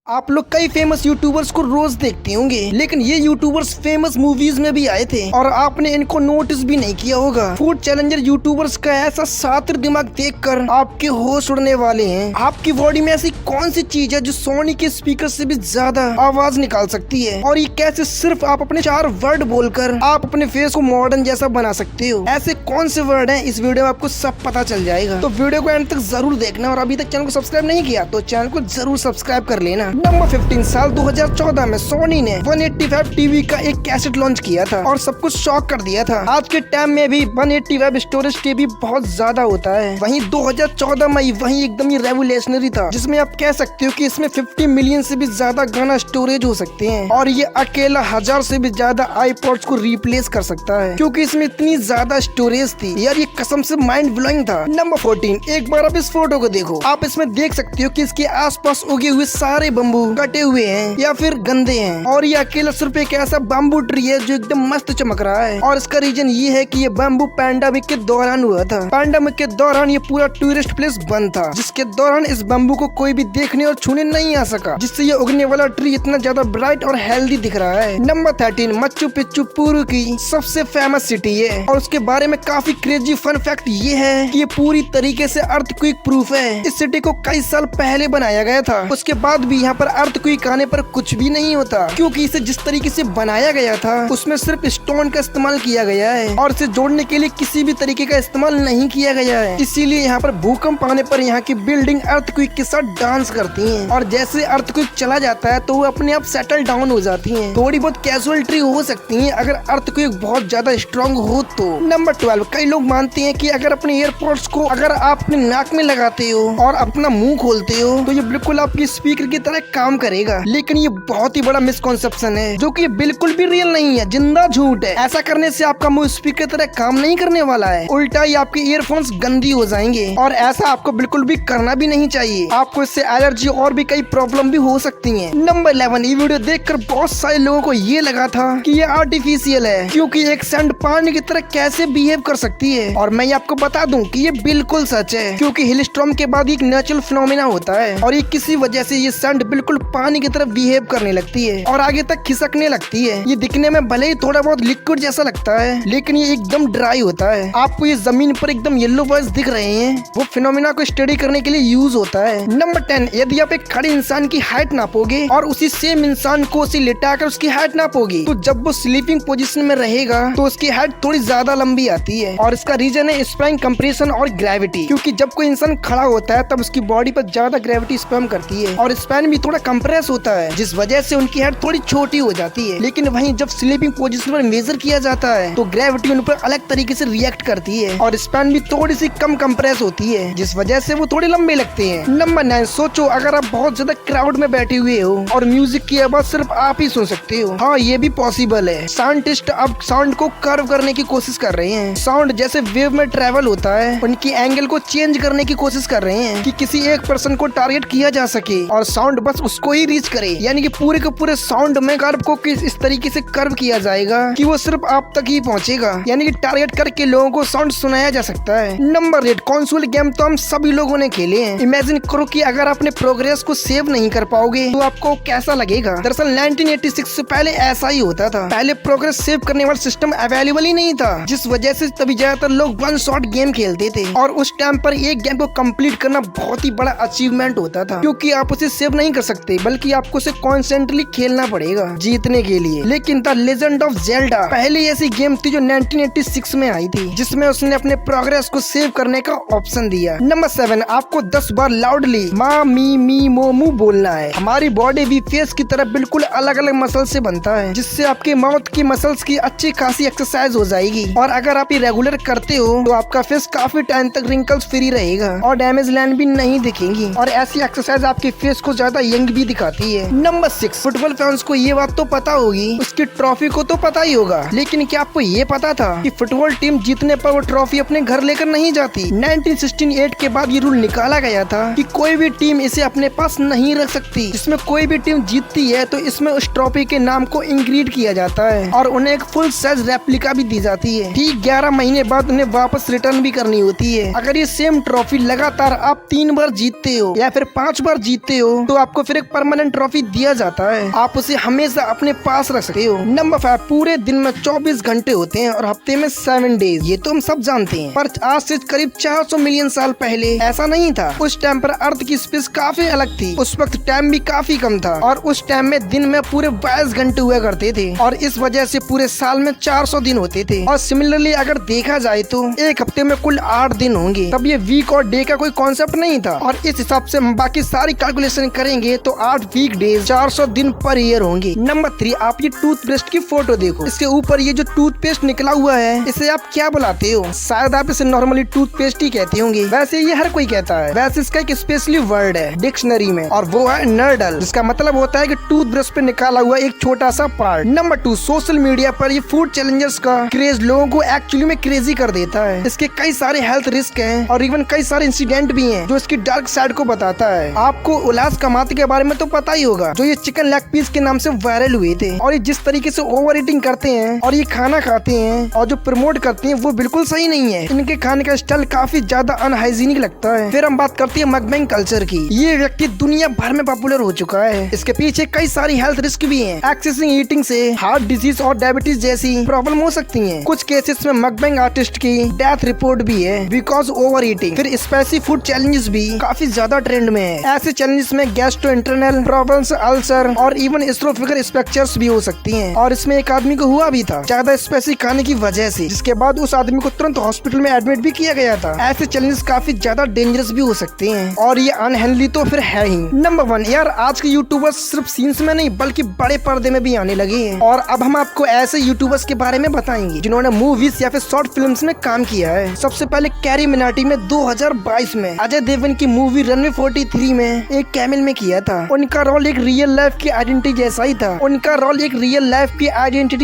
आप लोग कई फेमस यूट्यूबर्स को रोज देखते होंगे, लेकिन ये यूट्यूबर्स फेमस मूवीज में भी आए थे और आपने इनको नोटिस भी नहीं किया होगा। फूड चैलेंजर यूट्यूबर्स का ऐसा शातिर दिमाग देखकर आपके होश उड़ने वाले हैं। आपकी बॉडी में ऐसी कौन सी चीज है जो सोनी के स्पीकर से भी ज्यादा आवाज निकाल सकती है, और ये कैसे सिर्फ आप अपने 4 वर्ड बोलकर आप अपने फेस को मॉडर्न जैसा बना सकते हो। ऐसे कौन से वर्ड हैं, इस वीडियो में आपको सब पता चल जाएगा, तो वीडियो को एंड तक जरूर देखना। और अभी तक चैनल को सब्सक्राइब नहीं किया तो चैनल को जरूर सब्सक्राइब कर लेना। नंबर 15 साल 2014 में सोनी ने 185 टीवी का एक कैसेट लॉन्च किया था और सब कुछ शॉक कर दिया था। आज के टाइम में भी 185 स्टोरेज टीवी बहुत ज्यादा होता है। वहीं 2014 में वही एकदम ही रेवोल्यूशनरी था, जिसमें आप कह सकते हो कि इसमें 50 मिलियन से भी ज्यादा गाना स्टोरेज हो सकते हैं और ये अकेला 1000 से भी ज्यादा आईपॉड्स को रिप्लेस कर सकता है, क्योंकि इसमें इतनी ज्यादा स्टोरेज थी। यार ये कसम से माइंड ब्लोइंग था। नंबर 14, एक बार आप इस फोटो को देखो। आप इसमें देख सकते हो कि इसके आसपास उगे हुए सारे बम्बू कटे हुए हैं या फिर गंदे हैं, और ये अकेला सिर्फ एक ऐसा बम्बू ट्री है जो एकदम मस्त चमक रहा है। और इसका रीजन ये है कि ये बम्बू पैंडेमिक के दौरान हुआ था। पैंडेमिक के दौरान ये पूरा टूरिस्ट प्लेस बंद था, जिसके दौरान इस बम्बू को कोई भी देखने और छूने नहीं आ सका, जिससे ये उगने वाला ट्री इतना ज्यादा ब्राइट और हेल्दी दिख रहा है। नंबर 13, मच्चू पिच्चू पेरू की सबसे फेमस सिटी है, और उसके बारे में काफी क्रेजी फन फैक्ट ये है कि ये पूरी तरीके से अर्थक्वेक प्रूफ है। इस सिटी को कई साल पहले बनाया गया था, उसके बाद भी यहाँ पर अर्थक्वेक आने पर कुछ भी नहीं होता, क्योंकि इसे जिस तरीके से बनाया गया था उसमें सिर्फ स्टोन का इस्तेमाल किया गया है और इसे जोड़ने के लिए किसी भी तरीके का इस्तेमाल नहीं किया गया है। इसीलिए यहाँ पर भूकंप आने पर यहाँ की बिल्डिंग अर्थक्वेक के साथ डांस करती हैं, और जैसे अर्थक्वेक चला जाता है तो वो अपने आप सेटल डाउन हो जाती हैं। थोड़ी बहुत कैजुअलिटी हो सकती है अगर अर्थक्वेक बहुत ज्यादा स्ट्रॉन्ग हो तो। नंबर 12, कई लोग मानते हैं कि अगर अपने एयरपोर्ट्स को अगर आप अपने नाक में लगाते हो और अपना मुंह खोलते हो तो ये बिल्कुल आपकी स्पीकर की तरह काम करेगा, लेकिन ये बहुत ही बड़ा मिसकॉन्सेप्शन है, जो कि बिल्कुल भी रियल नहीं है, जिंदा झूठ है। ऐसा करने से आपका मुंह स्पीकर की तरह काम नहीं करने वाला है, उल्टा ही आपके ईयरफोन्स गंदी हो जाएंगे, और ऐसा आपको बिल्कुल भी करना भी नहीं चाहिए। आपको इससे एलर्जी और भी कई प्रॉब्लम भी हो सकती है। नंबर 11, ये वीडियो देखकर बहुत सारे लोगों को ये लगा था कि ये आर्टिफिशियल है, क्योंकि एक सैंड पानी की तरह कैसे बिहेव कर सकती है, और मैं आपको बता दूं कि ये बिल्कुल सच है, क्योंकि हिलस्टॉर्म के बाद एक नेचुरल फिनोमेना होता है, और ये किसी वजह से ये सैंड बिल्कुल पानी की तरह बिहेव करने लगती है और आगे तक खिसकने लगती है। ये दिखने में भले ही थोड़ा बहुत लिक्विड जैसा लगता है, लेकिन ये एकदम ड्राई होता है। आपको ये जमीन पर एकदम येलो बर्ड्स दिख रहे हैं, वो फिनोमेना को स्टडी करने के लिए यूज होता है। नंबर 10, यदि आप एक खड़े इंसान की हाइट नापोगे और उसी सेम इंसान को उसे लिटाकर उसकी हाइट नापोगे, तो जब वो स्लीपिंग पोजीशन में रहेगा तो उसकी हाइट थोड़ी ज्यादा लंबी आती है, और इसका रीजन है स्प्राइंग कंप्रेशन और ग्रेविटी, क्योंकि जब कोई इंसान खड़ा होता है तब उसकी बॉडी पर ज्यादा ग्रेविटी स्पैम करती है और स्पैन भी थोड़ा कंप्रेस होता है, जिस वजह से उनकी हेड थोड़ी छोटी हो जाती है। लेकिन वहीं जब स्लीपिंग पोजीशन पर मेजर किया जाता है तो ग्रेविटी उन पर अलग तरीके से रिएक्ट करती है और स्पैन भी थोड़ी सी कम कंप्रेस होती है, जिस वजह से वो थोड़े लंबे लगते हैं। नंबर 9, सोचो अगर आप बहुत ज्यादा क्राउड में बैठे हुए हो और म्यूजिक की आवाज सिर्फ आप ही सुन सकते हो। हाँ, ये भी पॉसिबल है। साइंटिस्ट अब साउंड को कर्व करने की कोशिश कर रहे हैं। साउंड जैसे वेव में ट्रेवल होता है, उनकी एंगल को चेंज करने की कोशिश कर रहे हैं कि किसी एक पर्सन को टारगेट किया जा सके और साउंड बस उसको ही रीच करे, यानी कि पूरे के पूरे साउंड में कर्व को इस तरीके से कर्व किया जाएगा कि वो सिर्फ आप तक ही पहुंचेगा, यानी कि टारगेट करके लोगों को साउंड सुनाया जा सकता है। नंबर 8, कंसोल गेम तो हम सभी लोगों ने खेले हैं। इमेजिन करो कि अगर अपने प्रोग्रेस को सेव नहीं कर पाओगे तो आपको कैसा लगेगा। दरअसल 1986 से पहले ऐसा ही होता था। पहले प्रोग्रेस सेव करने वाला सिस्टम अवेलेबल ही नहीं था, जिस वजह से तभी ज्यादातर लोग वन शॉट गेम खेलते थे, और उस टाइम पर एक गेम को कंप्लीट करना बहुत ही बड़ा अचीवमेंट होता था, क्योंकि आप उसे सेव नहीं कर सकते बल्कि आपको उसे कॉन्सेंट्रेटली खेलना पड़ेगा जीतने के लिए। लेकिन द लेजेंड ऑफ जेल्डा पहली ऐसी गेम थी जो 1986 में आई थी, जिसमें उसने अपने प्रोग्रेस को सेव करने का ऑप्शन दिया। नंबर 7, आपको 10 बार लाउडली मा मी मी मो मू बोलना है। हमारी बॉडी भी फेस की तरह बिल्कुल अलग अलग मसल से बनता है, जिससे आपके माउथ की मसल्स की अच्छी खासी एक्सरसाइज हो जाएगी, और अगर आप ये रेगुलर करते हो तो आपका फेस काफी टाइम तक रिंकल्स फ्री रहेगा और डैमेज लाइन भी नहीं दिखेंगी, और ऐसी एक्सरसाइज आपके फेस को ज्यादा यंग भी दिखाती है। नंबर 6, फुटबॉल फैंस को ये बात तो पता होगी, उसकी ट्रॉफी को तो पता ही होगा, लेकिन क्या आपको ये पता था कि फुटबॉल टीम जीतने पर वो ट्रॉफी अपने घर लेकर नहीं जाती। 1968 के बाद ये रूल निकाला गया था कि कोई भी टीम इसे अपने पास नहीं रख सकती। जिसमें कोई भी टीम जीतती है तो इसमें उस ट्रॉफी के नाम को इंक्रीड किया जाता है और उन्हें एक फुल साइज रेप्लिका भी दी जाती है। ठीक 11 महीने बाद उन्हें वापस रिटर्न भी करनी होती है। अगर ये सेम ट्रॉफी लगातार आप 3 बार जीतते हो या फिर 5 बार जीतते हो तो आपको आपको फिर एक परमानेंट ट्रॉफी दिया जाता है। आप उसे हमेशा अपने पास रख सकते हो। नंबर 5, पूरे दिन में 24 घंटे होते हैं और हफ्ते में 7 डेज। ये तो हम सब जानते हैं, पर आज से करीब 400 मिलियन साल पहले ऐसा नहीं था। उस टाइम पर अर्थ की स्पेस काफी अलग थी। उस वक्त टाइम भी काफी कम था और उस टाइम में दिन में पूरे 22 घंटे हुआ करते थे और इस वजह से पूरे साल में 400 दिन होते थे। और सिमिलरली अगर देखा जाए तो एक हफ्ते में कुल 8 दिन होंगे। तब ये वीक और डे का कोई कॉन्सेप्ट नहीं था और इस हिसाब से हम बाकी सारी कैलकुलेशन करेंगे तो 8 वीक डेज 400 दिन पर ईयर होंगे। नंबर 3, आप ये टूथपेस्ट की फोटो देखो। इसके ऊपर ये जो टूथपेस्ट निकला हुआ है इसे आप क्या बुलाते हो? शायद आप इसे नॉर्मली टूथपेस्ट ही कहते होंगे। वैसे ये हर कोई कहता है। वैसे इसका एक स्पेशली वर्ड है डिक्शनरी में और वो है नर्डल, जिसका मतलब होता है कि टूथब्रश पे निकाला हुआ एक छोटा सा पार्ट। नंबर 2, सोशल मीडिया पर ये फूड चैलेंजर्स का क्रेज लोगों को एक्चुअली में क्रेजी कर देता है। इसके कई सारे हेल्थ रिस्क हैं और इवन कई सारे इंसिडेंट भी हैं जो इसकी डार्क साइड को बताता है। आपको उल्लास कमाते के बारे में तो पता ही होगा, जो ये चिकन लेग पीस के नाम से वायरल हुए थे। और ये जिस तरीके से ओवर ईटिंग करते हैं और ये खाना खाते हैं और जो प्रमोट करते हैं वो बिल्कुल सही नहीं है। इनके खाने का स्टाइल काफी ज्यादा अनहाइजीनिक लगता है। फिर हम बात करते हैं मकबैंग कल्चर की। ये व्यक्ति दुनिया भर में पॉपुलर हो चुका है। इसके पीछे कई सारी हेल्थ रिस्क भी हैं। एक्सेसिव ईटिंग से हार्ट डिजीज और डायबिटीज जैसी प्रॉब्लम हो सकती हैं। कुछ केसेस में मकबैंग आर्टिस्ट की डेथ रिपोर्ट भी है बिकॉज ओवर ईटिंग। फिर स्पाइसी फूड चैलेंजेस भी काफी ज्यादा ट्रेंड में है। ऐसे चैलेंजेस में गैस्ट्रोइंटेस्टाइनल प्रॉब्लम्स, अल्सर और इवन एस्ट्रोफिगर स्ट्रक्चर्स भी हो सकती हैं। और इसमें एक आदमी को हुआ भी था ज्यादा स्पाइसी खाने की वजह से, जिसके बाद उस आदमी को तुरंत हॉस्पिटल में एडमिट भी किया गया था। ऐसे चैलेंजेस काफी ज्यादा डेंजरस भी हो सकते हैं और ये अनहेल्दी तो फिर है ही। नंबर 1, यार आज के यूट्यूबर्स सिर्फ सीन्स में नहीं बल्कि बड़े पर्दे में भी आने लगे हैं। और अब हम आपको ऐसे यूट्यूबर्स के बारे में बताएंगे जिन्होंने मूवीज या फिर शॉर्ट फिल्म्स में काम किया है। सबसे पहले कैरी मिनाटी में 2022 में अजय देवगन की मूवी रनवे 43 में एक कैमिल में किया था। उनका रोल एक रियल लाइफ की आइडेंटिटी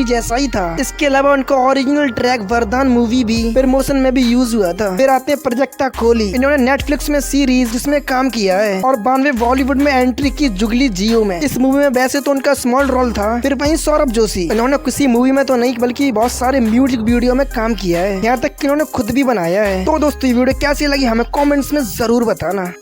जैसा ही था। इसके अलावा उनका ओरिजिनल ट्रैक वरदान मूवी भी प्रमोशन में भी यूज हुआ था। फिर आते हैं प्रजक्ता कोहली। इन्होंने नेटफ्लिक्स में सीरीज जिसमें काम किया है और 92 बॉलीवुड में एंट्री की जुगली जियो में। इस मूवी में वैसे तो उनका स्मॉल रोल था। फिर वहीं सौरभ जोशी, इन्होंने किसी मूवी में तो नहीं बल्कि बहुत सारे म्यूजिक वीडियो में काम किया है, यहाँ तक कि इन्होंने खुद भी बनाया है। तो दोस्तों ये वीडियो कैसी लगी हमें कमेंट्स में जरूर बताना।